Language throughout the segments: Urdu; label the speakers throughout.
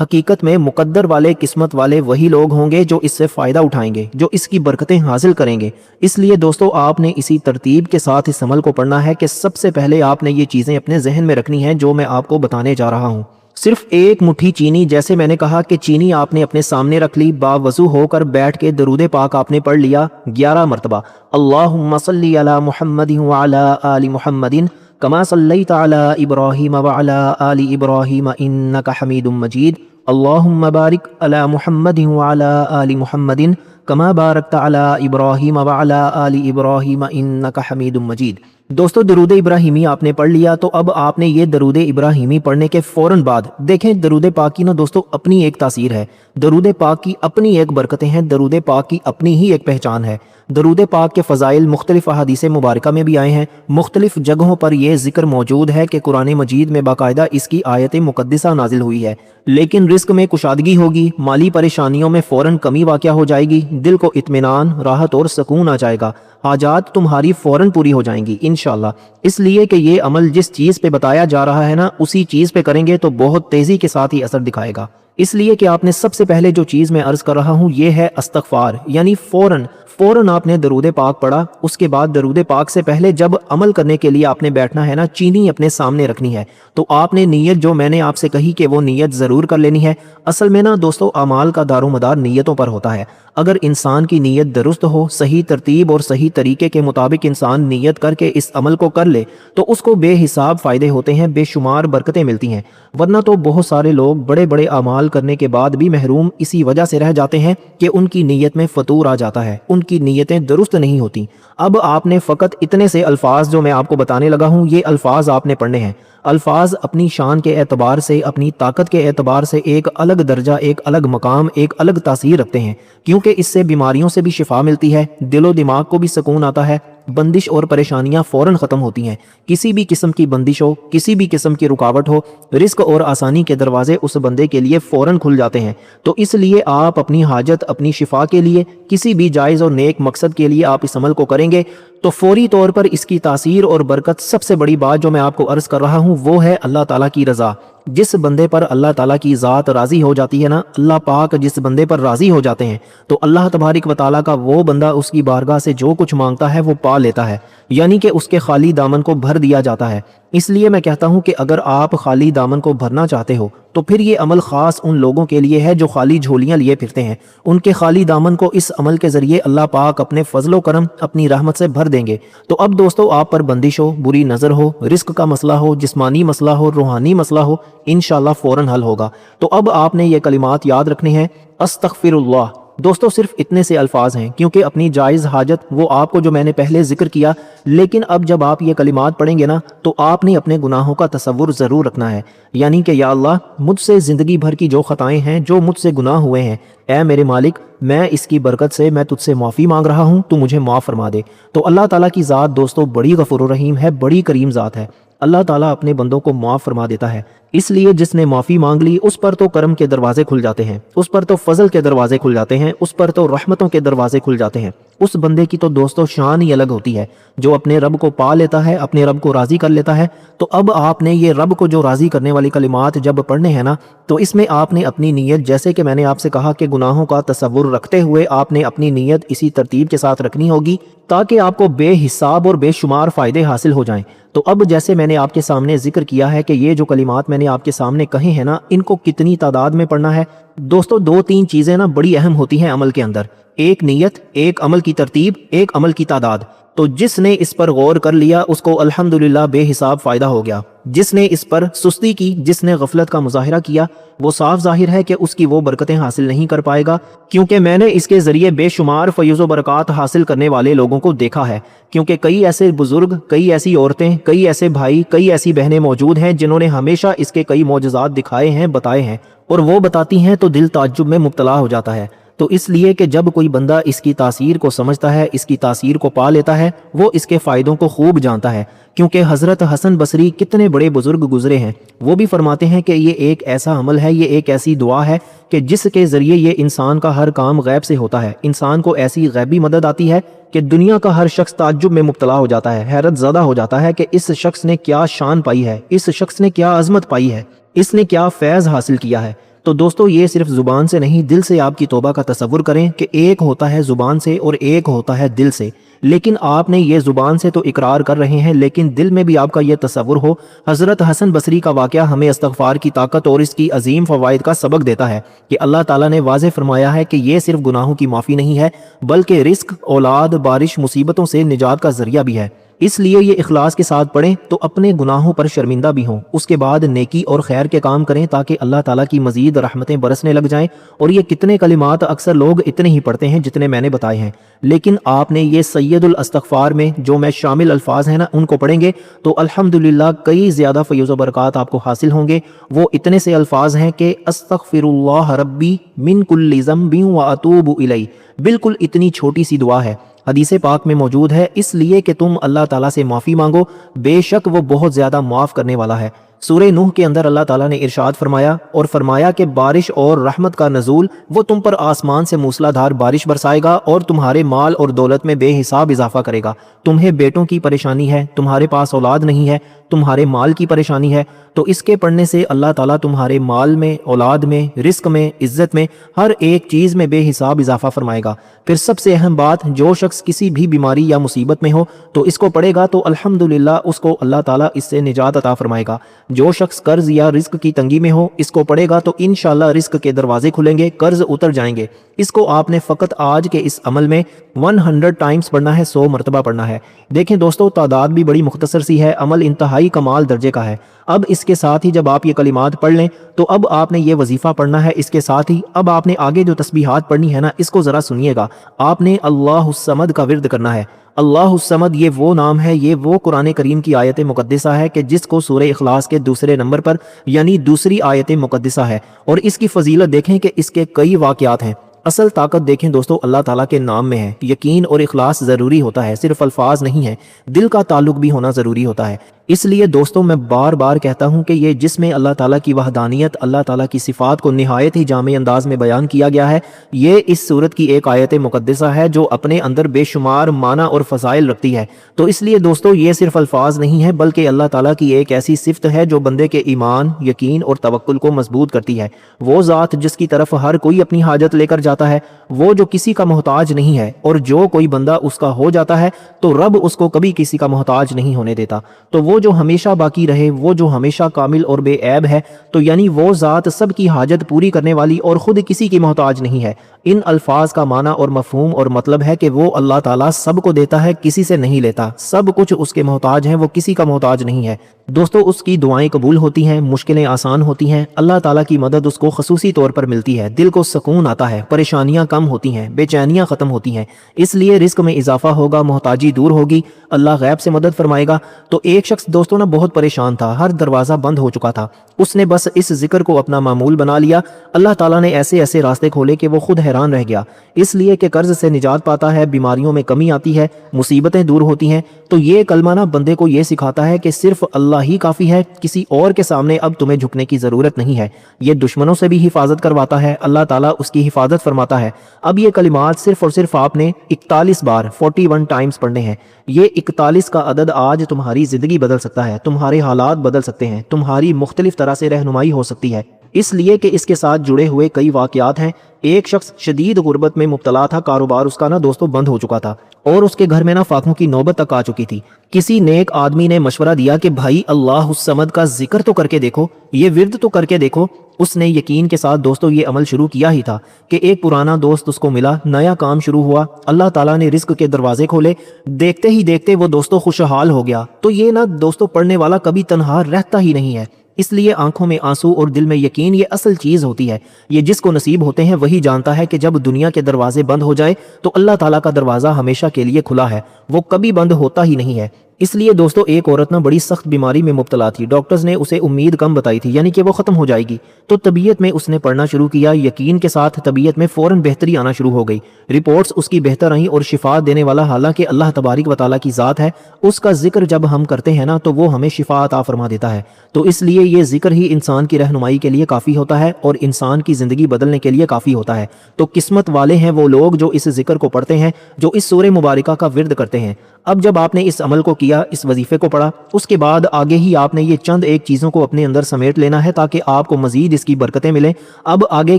Speaker 1: حقیقت میں مقدر والے، قسمت والے وہی لوگ ہوں گے جو اس سے فائدہ اٹھائیں گے، جو اس کی برکتیں حاصل کریں گے۔ اس لیے دوستو آپ نے اسی ترتیب کے ساتھ اس عمل کو پڑھنا ہے کہ سب سے پہلے آپ نے یہ چیزیں اپنے ذہن میں رکھنی ہیں جو میں آپ کو بتانے جا رہا ہوں۔ صرف ایک مٹھی چینی، جیسے میں نے کہا کہ چینی آپ نے اپنے سامنے رکھ لی، باوضو ہو کر بیٹھ کے درود پاک آپ نے پڑھ لیا 11 مرتبہ، اللہم صلی علی محمد وعلی آل محمد کما صلیت علی ابراہیم وعلی آل ابراہیم انک حمید مجید، اللہم بارک علی محمد وعلی آل محمد کما بارکت علی ابراہیم وعلی آل ابراہیم انک حمید مجید۔ دوستو درود ابراہیمی آپ نے پڑھ لیا، تو اب آپ نے یہ درود ابراہیمی پڑھنے کے فوراً بعد دیکھیں درود پاک کی نا دوستو اپنی ایک تاثیر ہے، درود پاک کی اپنی ایک برکتیں ہیں، درود پاک کی اپنی ہی ایک پہچان ہے۔ درود پاک کے فضائل مختلف احادیث مبارکہ میں بھی آئے ہیں، مختلف جگہوں پر یہ ذکر موجود ہے کہ قرآن مجید میں باقاعدہ اس کی آیت مقدسہ نازل ہوئی ہے۔ لیکن رزق میں کشادگی ہوگی، مالی پریشانیوں میں فوراً کمی واقع ہو جائے گی، دل کو اطمینان، راحت اور سکون آ جائے گا، حاجات تمہاری فوراً پوری ہو جائیں گی انشاءاللہ۔ اس لیے کہ یہ عمل جس چیز پہ بتایا جا رہا ہے نا، اسی چیز پہ کریں گے تو بہت تیزی کے ساتھ ہی اثر دکھائے گا۔ اس لیے کہ آپ نے سب سے پہلے جو چیز میں عرض کر رہا ہوں یہ ہے استغفار، یعنی فوراً آپ نے درود پاک پڑھا، اس کے بعد درود پاک سے پہلے جب عمل کرنے کے لیے آپ نے بیٹھنا ہے نا، چینی اپنے سامنے رکھنی ہے، تو آپ نے نیت جو میں نے آپ سے کہی کہ وہ نیت ضرور کر لینی ہے۔ اصل میں نا دوستو اعمال کا دار و مدار نیتوں پر ہوتا ہے۔ اگر انسان کی نیت درست ہو، صحیح ترتیب اور صحیح طریقے کے مطابق انسان نیت کر کے اس عمل کو کر لے تو اس کو بے حساب فائدے ہوتے ہیں، بے شمار برکتیں ملتی ہیں۔ ورنہ تو بہت سارے لوگ بڑے بڑے اعمال کرنے کے بعد بھی محروم اسی وجہ سے رہ جاتے ہیں کہ ان کی نیت میں فطور آ جاتا ہے، ان کی نیتیں درست نہیں ہوتی۔ اب آپ نے فقط اتنے سے الفاظ جو میں آپ کو بتانے لگا ہوں، یہ الفاظ آپ نے پڑھنے ہیں۔ الفاظ اپنی شان کے اعتبار سے، اپنی طاقت کے اعتبار سے ایک الگ درجہ، ایک الگ مقام، ایک الگ تاثیر رکھتے ہیں، کیونکہ اس سے بیماریوں سے بھی شفا ملتی ہے، دل و دماغ کو بھی سکون آتا ہے، بندش اور پریشانیاں فوراً ختم ہوتی ہیں، کسی بھی قسم کی بندش ہو، کسی بھی قسم کی رکاوٹ ہو، رزق اور آسانی کے دروازے اس بندے کے لیے فوراً کھل جاتے ہیں۔ تو اس لیے آپ اپنی حاجت، اپنی شفا کے لیے، کسی بھی جائز اور نیک مقصد کے لیے آپ اس عمل کو کریں گے تو فوری طور پر اس کی تاثیر اور برکت، سب سے بڑی بات جو میں آپ کو عرض کر رہا ہوں وہ ہے اللہ تعالیٰ کی رضا۔ جس بندے پر اللہ تعالیٰ کی ذات راضی ہو جاتی ہے نا، اللہ پاک جس بندے پر راضی ہو جاتے ہیں تو اللہ تبارک و تعالیٰ کا وہ بندہ اس کی بارگاہ سے جو کچھ مانگتا ہے وہ پا لیتا ہے، یعنی کہ اس کے خالی دامن کو بھر دیا جاتا ہے۔ اس لیے میں کہتا ہوں کہ اگر آپ خالی دامن کو بھرنا چاہتے ہو تو پھر یہ عمل خاص ان لوگوں کے لیے ہے جو خالی جھولیاں لیے پھرتے ہیں، ان کے خالی دامن کو اس عمل کے ذریعے اللہ پاک اپنے فضل و کرم، اپنی رحمت سے بھر دیں گے۔ تو اب دوستو آپ پر بندش ہو، بری نظر ہو، رزق کا مسئلہ ہو، جسمانی مسئلہ ہو، روحانی مسئلہ ہو، انشاءاللہ فوراً حل ہوگا۔ تو اب آپ نے یہ کلمات یاد رکھنے ہیں، استغفر اللہ۔ دوستو صرف اتنے سے الفاظ ہیں کیونکہ اپنی جائز حاجت وہ آپ کو جو میں نے پہلے ذکر کیا، لیکن اب جب آپ یہ کلمات پڑھیں گے نا تو آپ نے اپنے گناہوں کا تصور ضرور رکھنا ہے، یعنی کہ یا اللہ مجھ سے زندگی بھر کی جو خطائیں ہیں، جو مجھ سے گناہ ہوئے ہیں، اے میرے مالک میں اس کی برکت سے میں تجھ سے معافی مانگ رہا ہوں، تو مجھے معاف فرما دے۔ تو اللہ تعالیٰ کی ذات دوستو بڑی غفور و رحیم ہے، بڑی کریم ذات ہے۔ اللہ تعالیٰ اپنے بندوں کو معاف فرما دیتا ہے، اس لیے جس نے معافی مانگ لی اس پر تو کرم کے دروازے کھل جاتے ہیں، اس پر تو فضل کے دروازے کھل جاتے ہیں، اس پر تو رحمتوں کے دروازے کھل جاتے ہیں۔ اس بندے کی تو دوستو شان ہی الگ ہوتی ہے جو اپنے رب کو پا لیتا ہے، اپنے رب کو راضی کر لیتا ہے۔ تو اب آپ نے یہ رب کو جو راضی کرنے والی کلمات جب پڑھنے ہیں نا تو اس میں آپ نے اپنی نیت، جیسے کہ میں نے آپ سے کہا کہ گناہوں کا تصور رکھتے ہوئے آپ نے اپنی نیت اسی ترتیب کے ساتھ رکھنی ہوگی تاکہ آپ کو بے حساب اور بے شمار فائدے حاصل ہو جائیں۔ تو اب جیسے میں نے آپ کے سامنے ذکر کیا ہے کہ یہ جو کلمات میں نے آپ کے سامنے کہے ہیں نا، ان کو کتنی تعداد میں پڑھنا ہے دوستو، 2-3 چیزیں نا بڑی اہم ہوتی ہیں عمل کے اندر، ایک نیت، ایک عمل کی ترتیب، ایک عمل کی تعداد۔ تو جس نے اس پر غور کر لیا اس کو الحمدللہ بے حساب فائدہ ہو گیا، جس نے اس پر سستی کی، جس نے غفلت کا مظاہرہ کیا، وہ صاف ظاہر ہے کہ اس کی وہ برکتیں حاصل نہیں کر پائے گا، کیونکہ میں نے اس کے ذریعے بے شمار فیض و برکات حاصل کرنے والے لوگوں کو دیکھا ہے، کیونکہ کئی ایسے بزرگ، کئی ایسی عورتیں، کئی ایسے بھائی، کئی ایسی بہنیں موجود ہیں جنہوں نے ہمیشہ اس کے کئی معجزات دکھائے ہیں، بتائے ہیں، اور وہ بتاتی ہیں تو دل تعجب میں مبتلا ہو جاتا ہے۔ تو اس لیے کہ جب کوئی بندہ اس کی تاثیر کو سمجھتا ہے، اس کی تاثیر کو پا لیتا ہے، وہ اس کے فائدوں کو خوب جانتا ہے، کیونکہ حضرت حسن بصری کتنے بڑے بزرگ گزرے ہیں، وہ بھی فرماتے ہیں کہ یہ ایک ایسا عمل ہے، یہ ایک ایسی دعا ہے کہ جس کے ذریعے یہ انسان کا ہر کام غیب سے ہوتا ہے، انسان کو ایسی غیبی مدد آتی ہے کہ دنیا کا ہر شخص تعجب میں مبتلا ہو جاتا ہے، حیرت زدہ ہو جاتا ہے کہ اس شخص نے کیا شان پائی ہے، اس شخص نے کیا عظمت پائی ہے۔ اس نے کیا فیض حاصل کیا ہے۔ تو دوستو یہ صرف زبان سے نہیں، دل سے آپ کی توبہ کا تصور کریں کہ ایک ہوتا ہے زبان سے اور ایک ہوتا ہے دل سے، لیکن آپ نے یہ زبان سے تو اقرار کر رہے ہیں لیکن دل میں بھی آپ کا یہ تصور ہو۔ حضرت حسن بصری کا واقعہ ہمیں استغفار کی طاقت اور اس کی عظیم فوائد کا سبق دیتا ہے کہ اللہ تعالیٰ نے واضح فرمایا ہے کہ یہ صرف گناہوں کی معافی نہیں ہے بلکہ رزق، اولاد، بارش، مصیبتوں سے نجات کا ذریعہ بھی ہے۔ اس لیے یہ اخلاص کے ساتھ پڑھیں تو اپنے گناہوں پر شرمندہ بھی ہوں، اس کے بعد نیکی اور خیر کے کام کریں تاکہ اللہ تعالیٰ کی مزید رحمتیں برسنے لگ جائیں۔ اور یہ کتنے کلمات اکثر لوگ اتنے ہی پڑھتے ہیں جتنے میں نے بتائے ہیں، لیکن آپ نے یہ سید الاستغفار میں جو میں شامل الفاظ ہیں نا ان کو پڑھیں گے تو الحمدللہ کئی زیادہ فیض و برکات آپ کو حاصل ہوں گے۔ وہ اتنے سے الفاظ ہیں کہ استغفر اللہ ربی من کل ذنب واتوب الیہ، بالکل اتنی چھوٹی سی دعا ہے، حدیث پاک میں موجود ہے، اس لیے کہ تم اللہ تعالیٰ سے معافی مانگو، بے شک وہ بہت زیادہ معاف کرنے والا ہے۔ سورہ نوح کے اندر اللہ تعالیٰ نے ارشاد فرمایا کہ بارش اور رحمت کا نزول، وہ تم پر آسمان سے موسلا دھار بارش برسائے گا اور تمہارے مال اور دولت میں بے حساب اضافہ کرے گا۔ تمہیں بیٹوں کی پریشانی ہے، تمہارے پاس اولاد نہیں ہے، تمہارے مال کی پریشانی ہے، تو اس کے پڑھنے سے اللہ تعالیٰ تمہارے مال میں، اولاد میں، رزق میں، عزت میں، ہر ایک چیز میں بے حساب اضافہ فرمائے گا۔ پھر سب سے اہم بات، جو شخص کسی بھی بیماری یا مصیبت میں ہو تو اس کو پڑھے گا تو الحمدللہ اس کو اللہ تعالیٰ اس سے نجات عطا فرمائے گا۔ جو شخص قرض یا رزق کی تنگی میں ہو اس کو پڑھے گا تو انشاءاللہ رزق کے دروازے کھلیں گے، قرض اتر جائیں گے۔ اس کو آپ نے فقط آج کے اس عمل میں 100 ٹائمز پڑھنا ہے، 100 مرتبہ پڑھنا ہے۔ دیکھیں دوستو تعداد بھی بڑی مختصر سی ہے، عمل انتہائی کمال درجے کا ہے۔ اب اس کے ساتھ ہی جب آپ یہ کلمات پڑھ لیں تو اب آپ نے یہ وظیفہ پڑھنا ہے، اس کے ساتھ ہی اب آپ نے آگے جو تسبیحات پڑھنی ہے نا اس کو ذرا سنیے گا۔ آپ نے اللہ الصمد کا ورد کرنا ہے۔ اللہ الصمد یہ وہ نام ہے، یہ وہ قرآن کریم کی آیت مقدسہ ہے کہ جس کو سورہ اخلاص کے دوسرے نمبر پر یعنی دوسری آیت مقدسہ ہے، اور اس کی فضیلت دیکھیں کہ اس کے کئی واقعات ہیں۔ اصل طاقت دیکھیں دوستو اللہ تعالیٰ کے نام میں ہے۔ یقین اور اخلاص ضروری ہوتا ہے، صرف الفاظ نہیں ہے، دل کا تعلق بھی ہونا ضروری ہوتا ہے۔ اس لیے دوستو میں بار بار کہتا ہوں کہ یہ جس میں اللہ تعالیٰ کی وحدانیت، اللہ تعالیٰ کی صفات کو نہایت ہی جامع انداز میں بیان کیا گیا ہے، یہ اس سورت کی ایک آیت مقدسہ ہے جو اپنے اندر بے شمار معنی اور فضائل رکھتی ہے۔ تو اس لیے دوستو یہ صرف الفاظ نہیں ہے بلکہ اللہ تعالیٰ کی ایک ایسی صفت ہے جو بندے کے ایمان، یقین اور توکل کو مضبوط کرتی ہے۔ وہ ذات جس کی طرف ہر کوئی اپنی حاجت لے کر جاتا ہے، وہ جو کسی کا محتاج نہیں ہے، اور جو کوئی بندہ اس کا ہو جاتا ہے تو رب اس کو کبھی کسی کا محتاج نہیں ہونے دیتا۔ تو وہ جو ہمیشہ باقی رہے، وہ جو ہمیشہ کامل اور بے عیب ہے، تو یعنی وہ ذات سب کی حاجت پوری کرنے والی اور خود کسی کی محتاج نہیں ہے۔ ان الفاظ کا معنی اور مفہوم اور مطلب ہے کہ وہ اللہ تعالیٰ سب کو دیتا ہے، کسی سے نہیں لیتا، سب کچھ اس کے محتاج ہیں، وہ کسی کا محتاج نہیں ہے۔ دوستو اس کی دعائیں قبول ہوتی ہیں، مشکلیں آسان ہوتی ہیں، اللہ تعالیٰ کی مدد اس کو خصوصی طور پر ملتی ہے، دل کو سکون آتا ہے، پریشانیاں کم ہوتی ہیں، بے چینیاں ختم ہوتی ہیں، اس لیے رزق میں اضافہ ہوگا، محتاجی دور ہوگی، اللہ غیب سے مدد فرمائے گا۔ تو ایک شخص دوستو نا بہت پریشان تھا، ہر دروازہ بند ہو چکا تھا، اس نے بس اس ذکر کو اپنا معمول بنا لیا، اللہ تعالیٰ نے ایسے ایسے راستے کھولے کہ وہ خود حیران رہ گیا، اس لیے کہ قرض سے نجات پاتا ہے، بیماریوں میں کمی آتی ہے، مصیبتیں دور ہوتی ہیں۔ تو یہ کلمہ نا بندے کو یہ سکھاتا ہے کہ صرف اللہ ہی کافی ہے، کسی اور کے سامنے اب تمہیں جھکنے کی ضرورت نہیں ہے۔ یہ دشمنوں سے بھی حفاظت کرواتا ہے، اللہ تعالیٰ اس کی حفاظت فرماتا ہے۔ اب یہ کلمات صرف اور صرف آپ نے 41 بار 41 ٹائمز پڑھنے ہیں۔ یہ 41 کا عدد آج تمہاری زندگی بدل سکتا ہے، تمہارے حالات بدل سکتے ہیں، تمہاری مختلف طرح سے رہنمائی ہو سکتی ہے، اس لیے کہ اس کے ساتھ جڑے ہوئے کئی واقعات ہیں۔ ایک شخص شدید غربت میں مبتلا تھا، کاروبار اس کا نا دوستو بند ہو چکا تھا اور اس کے گھر میں نا فاقوں کی نوبت تک آ چکی تھی۔ کسی نیک آدمی نے مشورہ دیا کہ بھائی اللہ الصمد کا ذکر تو کر کے دیکھو، یہ ورد تو کر کے دیکھو۔ اس نے یقین کے ساتھ دوستو یہ عمل شروع کیا ہی تھا کہ ایک پرانا دوست اس کو ملا، نیا کام شروع ہوا، اللہ تعالیٰ نے رزق کے دروازے کھولے، دیکھتے ہی دیکھتے وہ دوستو خوشحال ہو گیا۔ تو یہ نا دوستو پڑھنے والا کبھی تنہا رہتا ہی نہیں ہے، اس لیے آنکھوں میں آنسو اور دل میں یقین یہ اصل چیز ہوتی ہے۔ یہ جس کو نصیب ہوتے ہیں وہی جانتا ہے کہ جب دنیا کے دروازے بند ہو جائے تو اللہ تعالیٰ کا دروازہ ہمیشہ کے لیے کھلا ہے، وہ کبھی بند ہوتا ہی نہیں ہے۔ اس لیے دوستو ایک عورت نا بڑی سخت بیماری میں مبتلا تھی، ڈاکٹرز نے اسے امید کم بتائی تھی، یعنی کہ وہ ختم ہو جائے گی۔ تو طبیعت میں اس نے پڑھنا شروع کیا، یقین کے ساتھ طبیعت میں فوراً بہتری آنا شروع ہو گئی، رپورٹس اس کی بہتر آئیں اور شفا دینے والا حالانکہ اللہ تبارک و تعالیٰ کی ذات ہے، اس کا ذکر جب ہم کرتے ہیں نا تو وہ ہمیں شفا عطا فرما دیتا ہے۔ تو اس لیے یہ ذکر ہی انسان کی رہنمائی کے لیے کافی ہوتا ہے اور انسان کی زندگی بدلنے کے لیے کافی ہوتا ہے۔ تو قسمت والے ہیں وہ لوگ جو اس ذکر کو پڑھتے ہیں، جو اس سورہ مبارکہ کا ورد کرتے ہیں۔ اب جب آپ نے اس عمل کو کیا، اس وظیفے کو پڑھا، اس کے بعد آگے ہی آپ نے یہ چند ایک چیزوں کو اپنے اندر سمیٹ لینا ہے تاکہ آپ کو مزید اس کی برکتیں ملیں۔ اب آگے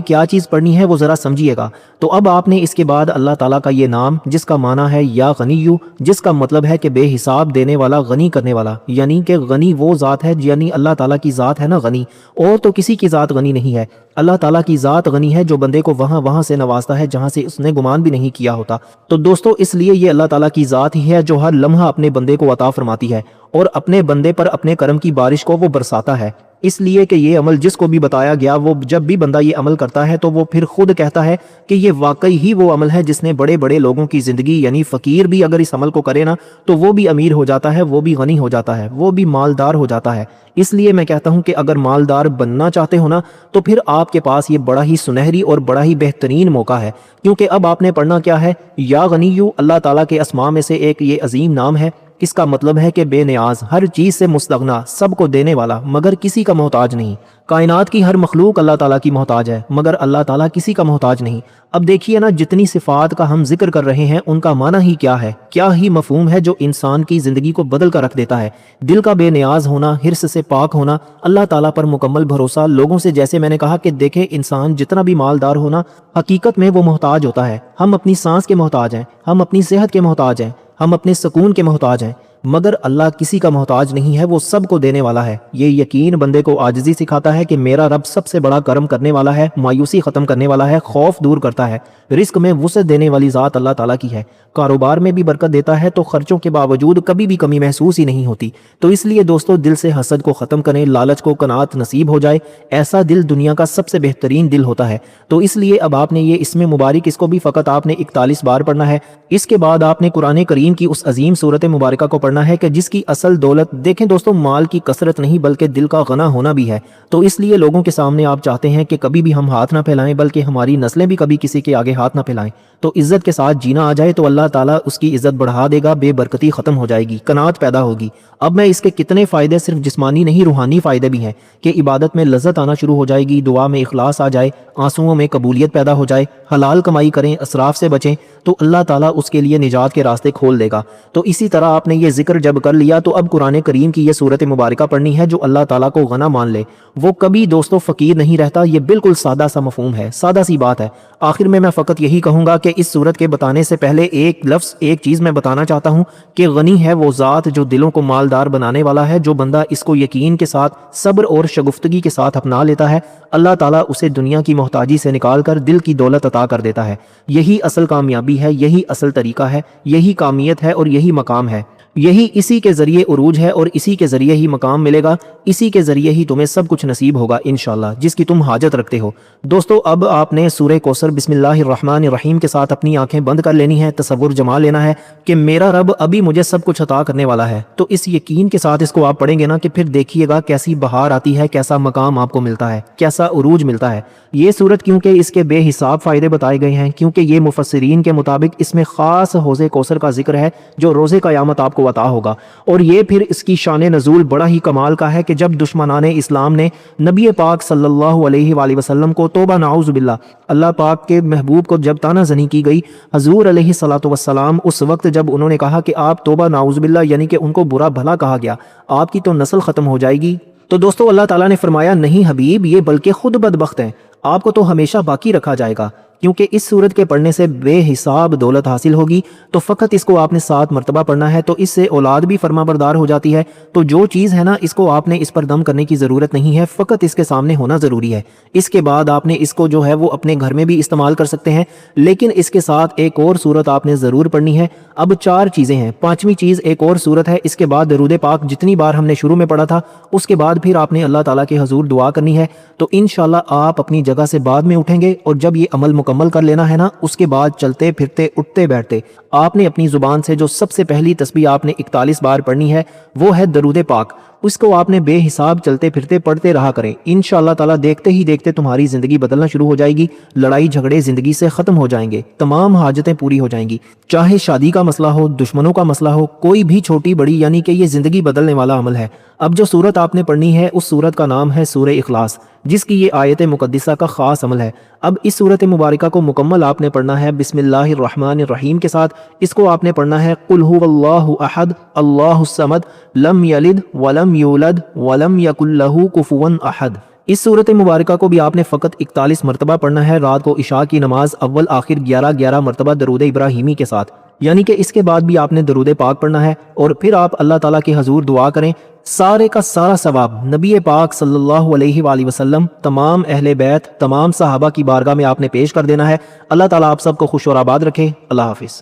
Speaker 1: کیا چیز پڑھنی ہے وہ ذرا سمجھیے گا۔ تو اب آپ نے اس کے بعد اللہ تعالیٰ کا یہ نام جس کا معنی ہے یا غنیو، جس کا مطلب ہے کہ بے حساب دینے والا، غنی کرنے والا، یعنی کہ غنی وہ ذات ہے، یعنی اللہ تعالیٰ کی ذات ہے نا غنی، اور تو کسی کی ذات غنی نہیں ہے۔ اللہ تعالیٰ کی ذات غنی ہے جو بندے کو وہاں سے نوازتا ہے جہاں سے اس نے گمان بھی نہیں کیا ہوتا۔ تو دوستو اس لیے یہ اللہ تعالیٰ کی ذات ہی ہے جو ہر لمحہ اپنے بندے کو عطا فرماتی ہے اور اپنے بندے پر اپنے کرم کی بارش کو وہ برساتا ہے۔ اس لیے کہ یہ عمل جس کو بھی بتایا گیا، وہ جب بھی بندہ یہ عمل کرتا ہے تو وہ پھر خود کہتا ہے کہ یہ واقعی ہی وہ عمل ہے جس نے بڑے بڑے لوگوں کی زندگی، یعنی فقیر بھی اگر اس عمل کو کرے نا تو وہ بھی امیر ہو جاتا ہے، وہ بھی غنی ہو جاتا ہے، وہ بھی مالدار ہو جاتا ہے۔ اس لیے میں کہتا ہوں کہ اگر مالدار بننا چاہتے ہو نا تو پھر آپ کے پاس یہ بڑا ہی سنہری اور بڑا ہی بہترین موقع ہے، کیونکہ اب آپ نے پڑھنا کیا ہے؟ یا غنیو، اللہ تعالیٰ کے اسماء میں سے ایک یہ عظیم نام ہے۔ اس کا مطلب ہے کہ بے نیاز، ہر چیز سے مستغنا، سب کو دینے والا مگر کسی کا محتاج نہیں۔ کائنات کی ہر مخلوق اللہ تعالیٰ کی محتاج ہے مگر اللہ تعالیٰ کسی کا محتاج نہیں۔ اب دیکھیے نا، جتنی صفات کا ہم ذکر کر رہے ہیں ان کا معنی ہی کیا ہے، کیا ہی مفہوم ہے جو انسان کی زندگی کو بدل کر رکھ دیتا ہے۔ دل کا بے نیاز ہونا، حرص سے پاک ہونا، اللہ تعالیٰ پر مکمل بھروسہ، لوگوں سے جیسے میں نے کہا کہ دیکھیں انسان جتنا بھی مالدار ہونا حقیقت میں وہ محتاج ہوتا ہے۔ ہم اپنی سانس کے محتاج ہیں، ہم اپنی صحت کے محتاج ہیں، ہم اپنے سکون کے محتاج ہیں، مگر اللہ کسی کا محتاج نہیں ہے، وہ سب کو دینے والا ہے۔ یہ یقین بندے کو عاجزی سکھاتا ہے کہ میرا رب سب سے بڑا کرم کرنے والا ہے، مایوسی ختم کرنے والا ہے، خوف دور کرتا ہے، رزق میں وسعت دینے والی ذات اللہ تعالیٰ کی ہے، کاروبار میں بھی برکت دیتا ہے تو خرچوں کے باوجود کبھی بھی کمی محسوس ہی نہیں ہوتی۔ تو اس لیے دوستو دل سے حسد کو ختم کریں، لالچ کو قناعت نصیب ہو جائے، ایسا دل دنیا کا سب سے بہترین دل ہوتا ہے۔ تو اس لیے اب آپ نے یہ اسم مبارک، اس کو بھی فقط آپ نے 41 بار پڑھنا ہے۔ اس کے بعد آپ نے قرآن کریم کی اس عظیم سورت مبارکہ کو پڑھنا ہے کہ جس کی اصل دولت دیکھیں دوستو مال کی کثرت نہیں بلکہ دل کا غنا ہونا بھی ہے۔ تو اس لیے لوگوں کے سامنے آپ چاہتے ہیں کہ کبھی بھی ہم ہاتھ نہ پھیلائیں بلکہ ہماری نسلیں بھی کبھی کسی کے آگے ہاتھ نہ پھیلائیں، تو عزت کے ساتھ جینا آ جائے تو اللہ تعالیٰ اس کی عزت بڑھا دے گا، بے برکتی ختم ہو جائے گی، قناعت پیدا ہوگی۔ اب میں اس کے کتنے فائدے، صرف جسمانی نہیں روحانی فائدے بھی ہیں کہ عبادت میں لذت آنا شروع ہو جائے گی، دعا میں اخلاص آ جائے، آنسوؤں میں قبولیت پیدا ہو جائے، حلال کمائی کریں، اسراف سے بچیں تو اللہ تعالیٰ اس کے لیے نجات کے راستے کھول دے گا۔ تو اسی طرح آپ نے یہ ذکر جب کر لیا تو اب قرآن کریم کی یہ سورت مبارکہ پڑھنی ہے۔ جو اللہ تعالیٰ کو غنا مان لے وہ کبھی دوستو فقیر نہیں رہتا۔ یہ بالکل سادہ سا مفہوم ہے، سادہ سی بات ہے۔ آخر میں فقط یہی کہوں گا کہ اس سورت کے بتانے سے پہلے ایک لفظ، ایک چیز میں بتانا چاہتا ہوں کہ غنی ہے وہ ذات جو دلوں کو مالدار بنانے والا ہے۔ جو بندہ اس کو یقین کے ساتھ، صبر اور شگفتگی کے ساتھ اپنا لیتا ہے، اللہ تعالیٰ اسے دنیا کی محتاجی سے نکال کر دل کی دولت عطا کر دیتا ہے۔ یہی اصل کامیابی ہے، یہی اصل طریقہ ہے، یہی کامیت ہے اور یہی مقام ہے۔ یہی اسی کے ذریعے عروج ہے اور اسی کے ذریعے ہی مقام ملے گا، اسی کے ذریعے ہی تمہیں سب کچھ نصیب ہوگا انشاءاللہ جس کی تم حاجت رکھتے ہو۔ دوستو اب آپ نے سورہ کوثر بسم اللہ الرحمن الرحیم کے ساتھ اپنی آنکھیں بند کر لینی ہے، تصور جما لینا ہے کہ میرا رب ابھی مجھے سب کچھ عطا کرنے والا ہے۔ تو اس یقین کے ساتھ اس کو آپ پڑھیں گے نا کہ پھر دیکھیے گا کیسی بہار آتی ہے، کیسا مقام آپ کو ملتا ہے، کیسا عروج ملتا ہے۔ یہ سورت کیونکہ اس کے بے حساب فائدے بتائے گئے ہیں، کیونکہ یہ مفسرین کے مطابق اس میں خاص حوض کوثر کا ذکر ہے جو روز قیامت آپ کو عطا ہوگا۔ اور یہ پھر اس کی شان نزول بڑا ہی کمال کا ہے کہ جب دشمنان اسلام نے نبی پاک صلی اللہ علیہ وآلہ وسلم کو توبہ نعوذ باللہ، اللہ پاک کے محبوب کو جب طعنہ زنی کی گئی، حضور علیہ الصلوۃ والسلام اس وقت جب انہوں نے کہا کہ آپ توبہ نعوذ باللہ، یعنی کہ ان کو برا بھلا کہا گیا، آپ کی تو نسل ختم ہو جائے گی، تو دوستو اللہ تعالیٰ نے فرمایا نہیں حبیب، یہ بلکہ خود بدبخت ہیں، آپ کو تو ہمیشہ باقی رکھا جائے گا، کیونکہ اس سورت کے پڑھنے سے بے حساب دولت حاصل ہوگی۔ تو فقط اس کو آپ نے 7 مرتبہ پڑھنا ہے، تو اس سے اولاد بھی فرما بردار ہو جاتی ہے۔ تو جو چیز ہے نا، اس کو آپ نے اس پر دم کرنے کی ضرورت نہیں ہے، فقط اس کے سامنے ہونا ضروری ہے۔ اس کے بعد آپ نے اس کو جو ہے وہ اپنے گھر میں بھی استعمال کر سکتے ہیں، لیکن اس کے ساتھ ایک اور سورت آپ نے ضرور پڑھنی ہے۔ اب 4 چیزیں ہیں، 5ویں چیز ایک اور سورت ہے۔ اس کے بعد درود پاک جتنی بار ہم نے شروع میں پڑھا تھا، اس کے بعد پھر آپ نے اللہ تعالیٰ کے حضور دعا کرنی ہے۔ تو انشاءاللہ آپ اپنی جگہ سے بعد میں اٹھیں گے اور جب یہ عمل مکمل کر لینا ہے نا، اس کے بعد چلتے پھرتے اٹھتے بیٹھتے آپ نے اپنی زبان سے جو سب سے پہلی تسبیح آپ نے 41 بار پڑھنی ہے وہ ہے درود پاک۔ اس کو آپ نے بے حساب چلتے پھرتے پڑھتے رہا کریں، انشاءاللہ تعالیٰ دیکھتے ہی دیکھتے تمہاری زندگی بدلنا شروع ہو جائے گی، لڑائی جھگڑے زندگی سے ختم ہو جائیں گے، تمام حاجتیں پوری ہو جائیں گی، چاہے شادی کا مسئلہ ہو، دشمنوں کا مسئلہ ہو، کوئی بھی چھوٹی بڑی، یعنی کہ یہ زندگی بدلنے والا عمل ہے۔ اب جو سورت آپ نے پڑھنی ہے اس سورت کا نام ہے سورہ اخلاص، جس کی یہ آیت مقدسہ کا خاص عمل ہے۔ اب اس سورت مبارکہ کو مکمل آپ نے پڑھنا ہے بسم اللہ الرحمن الرحیم کے ساتھ۔ اس کو آپ نے پڑھنا ہے قل هو اللہ احد اللہ الصمد لم یلد ولم یولد ولم یکن لہ کفوا احد۔ اس سورت مبارکہ کو بھی آپ نے فقط 41 مرتبہ پڑھنا ہے رات کو عشاء کی نماز اول آخر 11 مرتبہ درود ابراہیمی کے ساتھ، یعنی کہ اس کے بعد بھی آپ نے درود پاک پڑھنا ہے، اور پھر آپ اللہ تعالیٰ کے حضور دعا کریں، سارے کا سارا ثواب نبی پاک صلی اللہ علیہ وآلہ وسلم، تمام اہل بیت، تمام صحابہ کی بارگاہ میں آپ نے پیش کر دینا ہے۔ اللہ تعالیٰ آپ سب کو خوش اور آباد رکھے۔ اللہ حافظ۔